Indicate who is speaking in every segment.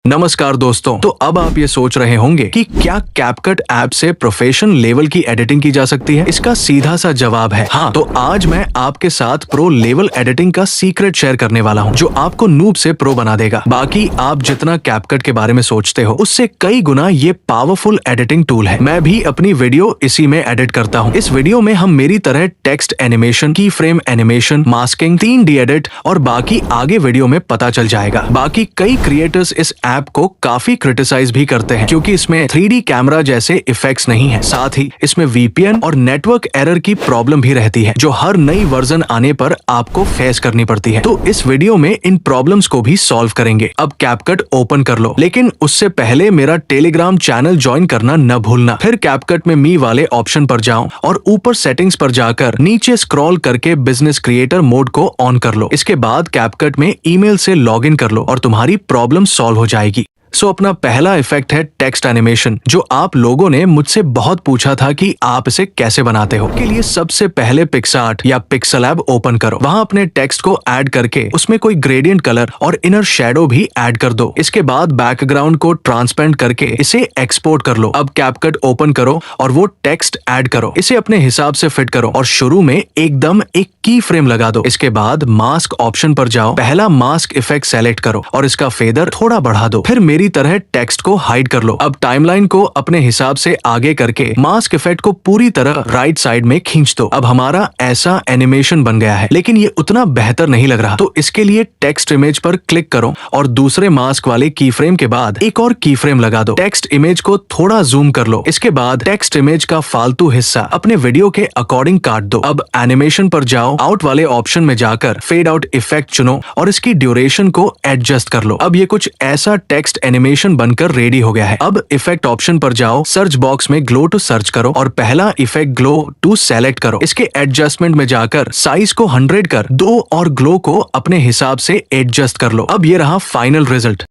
Speaker 1: नमस्कार दोस्तों। तो अब आप ये सोच रहे होंगे कि क्या कैपकट ऐप से प्रोफेशनल लेवल की एडिटिंग की जा सकती है? इसका सीधा सा जवाब है हाँ। तो आज मैं आपके साथ प्रो लेवल एडिटिंग का सीक्रेट शेयर करने वाला हूँ, जो आपको नूब से प्रो बना देगा। बाकी आप जितना कैपकट के बारे में सोचते हो, उससे कई गुना ये पावरफुल एडिटिंग टूल है। मैं भी अपनी वीडियो इसी में एडिट करता हूँ। इस वीडियो में हम मेरी तरह टेक्स्ट एनिमेशन, की frame animation, masking, 3D edit और बाकी आगे वीडियो में पता चल जाएगा। बाकी कई क्रिएटर्स इस ऐप को काफी क्रिटिसाइज भी करते हैं, क्योंकि इसमें 3D कैमरा जैसे इफेक्ट्स नहीं है। साथ ही इसमें VPN और नेटवर्क एरर की प्रॉब्लम भी रहती है, जो हर नई वर्जन आने पर आपको फेस करनी पड़ती है। तो इस वीडियो में इन प्रॉब्लम्स को भी सॉल्व करेंगे। अब कैपकट ओपन कर लो, लेकिन उससे पहले मेरा टेलीग्राम चैनल ज्वाइन करना न भूलना। फिर कैपकट में मी वाले ऑप्शन पर जाओ और ऊपर सेटिंग्स पर जाकर नीचे स्क्रॉल करके बिजनेस क्रिएटर मोड को ऑन कर लो। इसके बाद कैपकट में ईमेल से लॉग इन कर लो और तुम्हारी प्रॉब्लम सॉल्व हो जाएगी। अपना पहला इफेक्ट है टेक्स्ट एनिमेशन, जो आप लोगों ने मुझसे बहुत पूछा था कि आप इसे कैसे बनाते हो। के लिए सबसे पहले पिक्सआर्ट या पिक्सेलैब ओपन करो। वहां अपने टेक्स्ट को ऐड करके उसमें कोई ग्रेडियंट कलर और इनर शैडो भी ऐड कर दो। इसके बाद बैकग्राउंड को ट्रांसपेरेंट करके इसे एक्सपोर्ट कर लो। अब कैपकट ओपन करो और वो टेक्स्ट ऐड करो। इसे अपने हिसाब से फिट करो और शुरू में एकदम एक की फ्रेम लगा दो। इसके बाद मास्क ऑप्शन पर जाओ, पहला मास्क इफेक्ट सेलेक्ट करो और इसका फेदर थोड़ा बढ़ा दो। फिर मेरी तरह टेक्स्ट को हाइड कर लो। अब टाइमलाइन को अपने हिसाब से आगे करके मास्क इफेक्ट को पूरी तरह राइट साइड में खींच दो। अब हमारा ऐसा एनिमेशन बन गया है, लेकिन ये उतना बेहतर नहीं लग रहा। तो इसके लिए टेक्स्ट इमेज पर क्लिक करो और दूसरे मास्क वाले की फ्रेम के बाद एक और की फ्रेम लगा दो। टेक्स्ट इमेज को थोड़ा जूम कर लो। इसके बाद टेक्स्ट इमेज का फालतू हिस्सा अपने वीडियो के अकॉर्डिंग काट दो। अब एनिमेशन पर जाओ, आउट वाले ऑप्शन में जाकर फेड आउट इफेक्ट चुनो और इसकी ड्यूरेशन को एडजस्ट कर लो। अब ये कुछ ऐसा टेक्स्ट एनिमेशन बनकर रेडी हो गया है। अब इफेक्ट ऑप्शन पर जाओ, सर्च बॉक्स में ग्लो टू सर्च करो और पहला इफेक्ट ग्लो टू सेलेक्ट करो। इसके एडजस्टमेंट में जाकर साइज को 100 कर दो और ग्लो को अपने हिसाब से एडजस्ट कर लो। अब ये रहा फाइनल रिजल्ट।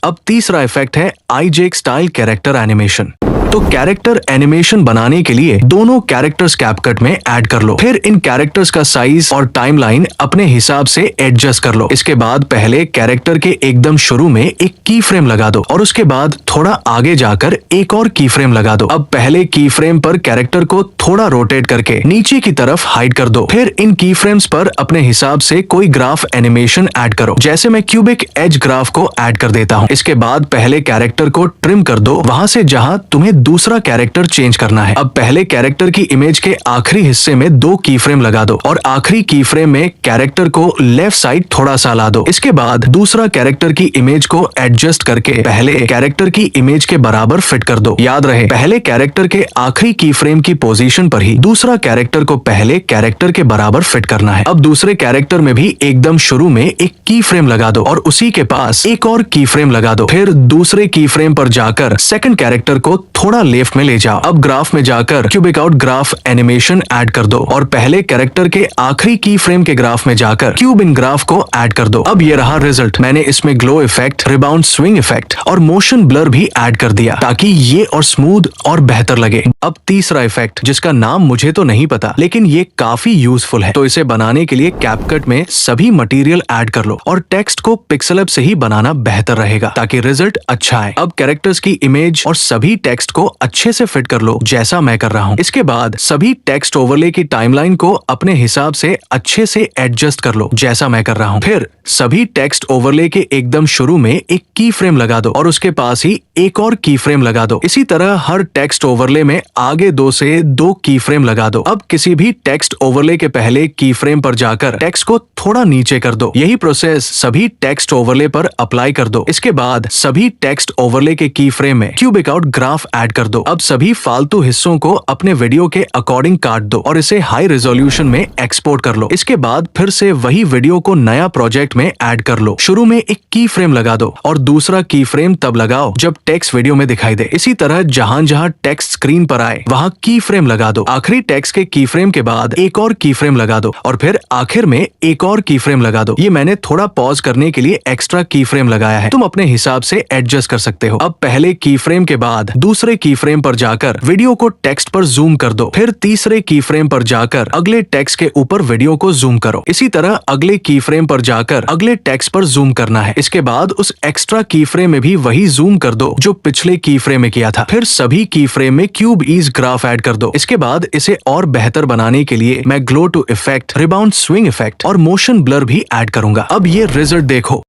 Speaker 1: अब तीसरा इफेक्ट है आईजेक स्टाइल कैरेक्टर एनिमेशन। तो कैरेक्टर एनिमेशन बनाने के लिए दोनों कैरेक्टर्स कैपकट में ऐड कर लो। फिर इन कैरेक्टर्स का साइज और टाइमलाइन अपने हिसाब से एडजस्ट कर लो। इसके बाद पहले कैरेक्टर के एकदम शुरू में एक की फ्रेम लगा दो और उसके बाद थोड़ा आगे जाकर एक और की फ्रेम लगा दो। अब पहले की फ्रेम पर कैरेक्टर को थोड़ा रोटेट करके नीचे की तरफ हाइड कर दो। फिर इन की फ्रेम्स पर अपने हिसाब से कोई ग्राफ एनिमेशन ऐड करो, जैसे मैं क्यूबिक एज ग्राफ को ऐड कर देता हूँ। इसके बाद पहले कैरेक्टर को ट्रिम कर दो वहां से जहां तुम्हें दूसरा कैरेक्टर चेंज करना है। अब पहले कैरेक्टर की इमेज के आखिरी हिस्से में 2 की फ्रेम लगा दो और आखिरी की फ्रेम में कैरेक्टर को लेफ्ट साइड थोड़ा सा ला दो। इसके बाद दूसरा कैरेक्टर की इमेज को एडजस्ट करके पहले कैरेक्टर की इमेज के बराबर फिट कर दो। याद रहे, पहले कैरेक्टर के आखिरी की फ्रेम की पोजीशन पर ही दूसरा कैरेक्टर को पहले कैरेक्टर के बराबर फिट करना है। अब दूसरे कैरेक्टर में भी एकदम शुरू में एक की फ्रेम लगा दो और उसी के पास एक और की फ्रेम लगा दो। फिर दूसरे की फ्रेम पर जाकर सेकंड कैरेक्टर को थोड़ा लेफ्ट में ले जाओ। अब ग्राफ में जाकर cubic out graph animation add कर दो और पहले कैरेक्टर के आखिरी की फ्रेम के ग्राफ में जाकर क्यूब इन ग्राफ को ऐड कर दो। अब ये रहा रिजल्ट। मैंने इसमें glow effect, rebound swing effect और मोशन ब्लर भी ऐड कर दिया, ताकि ये और स्मूथ और बेहतर लगे। अब तीसरा इफेक्ट, जिसका नाम मुझे तो नहीं पता, लेकिन ये काफी यूजफुल है। तो इसे बनाने के लिए कैपकट में सभी मटेरियल ऐड कर लो और टेक्स्ट को पिक्सेलैब से ही बनाना बेहतर रहेगा, ताकि रिजल्ट अच्छा आए। अब कैरेक्टर्स की इमेज और सभी टेक्स्ट को अच्छे से फिट कर लो, जैसा मैं कर रहा हूँ। इसके बाद सभी टेक्स्ट ओवरले की टाइमलाइन को अपने हिसाब से अच्छे से एडजस्ट कर लो, जैसा मैं कर रहा हूँ। फिर सभी टेक्स्ट ओवरले के एकदम शुरू में एक की फ्रेम लगा दो और उसके पास ही एक और की फ्रेम लगा दो। इसी तरह हर टेक्स्ट ओवरले में आगे 2 से 2 की फ्रेम लगा दो। अब किसी भी टेक्स्ट ओवरले के पहले की फ्रेम पर जाकर टेक्स्ट को थोड़ा नीचे कर दो। यही प्रोसेस सभी टेक्स्ट ओवरले पर अप्लाई कर दो। इसके बाद सभी टेक्स्ट ओवरले के की फ्रेम में क्यूबिक आउट ग्राफ ऐड कर दो। अब सभी फालतू हिस्सों को अपने वीडियो के अकॉर्डिंग काट दो और इसे हाई रेजोल्यूशन में एक्सपोर्ट कर लो। इसके बाद फिर से वही वीडियो को नया प्रोजेक्ट में ऐड कर लो। शुरू में एक की फ्रेम लगा दो और दूसरा की फ्रेम तब लगाओ जब टेक्स्ट वीडियो में दिखाई दे। इसी तरह जहां जहां टेक्स्ट स्क्रीन पर आए वहां की फ्रेम लगा दो। आखिरी टेक्स्ट के की फ्रेम के बाद एक और की फ्रेम लगा दो और फिर आखिर में एक और की फ्रेम लगा दो। ये मैंने थोड़ा पॉज करने के लिए एक्स्ट्रा की फ्रेम लगाया है, तुम अपने हिसाब से एडजस्ट कर सकते हो। अब पहले की फ्रेम के बाद दूसरे दूसरे की फ्रेम पर जाकर वीडियो को टेक्स्ट पर जूम कर दो। फिर तीसरे की फ्रेम पर जाकर अगले टेक्स्ट के ऊपर वीडियो को जूम करो। इसी तरह अगले की फ्रेम पर जाकर अगले टेक्स्ट पर जूम करना है। इसके बाद उस एक्स्ट्रा की फ्रेम में भी वही जूम कर दो जो पिछले की फ्रेम में किया था। फिर सभी की फ्रेम में क्यूब ईज ग्राफ ऐड कर दो। इसके बाद इसे और बेहतर बनाने के लिए मैं glow two effect, rebound swing effect और मोशन ब्लर भी ऐड करूंगा। अब ये रिजल्ट देखो।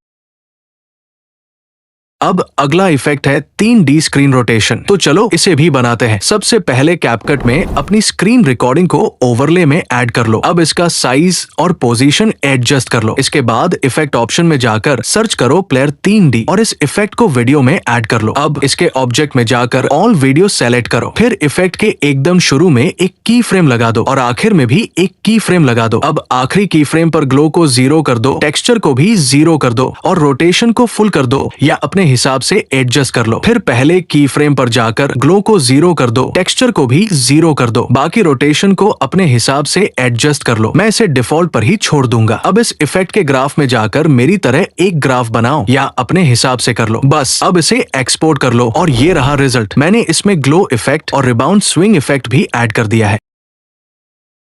Speaker 1: अब अगला इफेक्ट है 3D स्क्रीन रोटेशन। तो चलो इसे भी बनाते हैं। सबसे पहले कैपकट में अपनी स्क्रीन रिकॉर्डिंग को ओवरले में ऐड कर लो। अब इसका साइज और पोजीशन एडजस्ट कर लो। इसके बाद इफेक्ट ऑप्शन में जाकर सर्च करो प्लेयर 3D और इस इफेक्ट को वीडियो में ऐड कर लो। अब इसके ऑब्जेक्ट में जाकर ऑल वीडियो सेलेक्ट करो। फिर इफेक्ट के एकदम शुरू में एक की फ्रेम लगा दो और आखिर में भी एक की फ्रेम लगा दो। अब आखिरी की फ्रेम पर ग्लो को 0 कर दो, टेक्सचर को भी 0 कर दो और रोटेशन को फुल कर दो या अपने हिसाब से एडजस्ट कर लो। फिर पहले की फ्रेम पर जाकर ग्लो को 0 कर दो, टेक्सचर को भी 0 कर दो, बाकी रोटेशन को अपने हिसाब से एडजस्ट कर लो। मैं इसे डिफॉल्ट पर ही छोड़ दूंगा। अब इस इफेक्ट के ग्राफ में जाकर मेरी तरह एक ग्राफ बनाओ या अपने हिसाब से कर लो। बस अब इसे एक्सपोर्ट कर लो और ये रहा रिजल्ट। मैंने इसमें ग्लो इफेक्ट और रिबाउंड स्विंग इफेक्ट भी ऐड कर दिया है।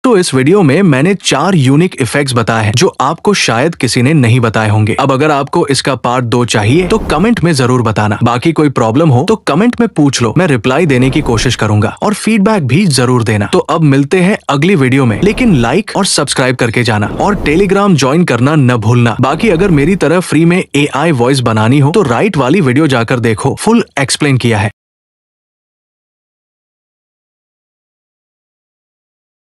Speaker 1: तो इस वीडियो में मैंने 4 यूनिक इफेक्ट्स बताए हैं जो आपको शायद किसी ने नहीं बताए होंगे। अब अगर आपको इसका पार्ट 2 चाहिए तो कमेंट में जरूर बताना। बाकी कोई प्रॉब्लम हो तो कमेंट में पूछ लो, मैं रिप्लाई देने की कोशिश करूंगा और फीडबैक भी जरूर देना। तो अब मिलते हैं अगली वीडियो में, लेकिन लाइक और सब्सक्राइब करके जाना और टेलीग्राम ज्वाइन करना न भूलना। बाकी अगर मेरी तरह फ्री में AI वॉइस बनानी हो तो राइट वाली वीडियो जाकर देखो, फुल एक्सप्लेन किया है।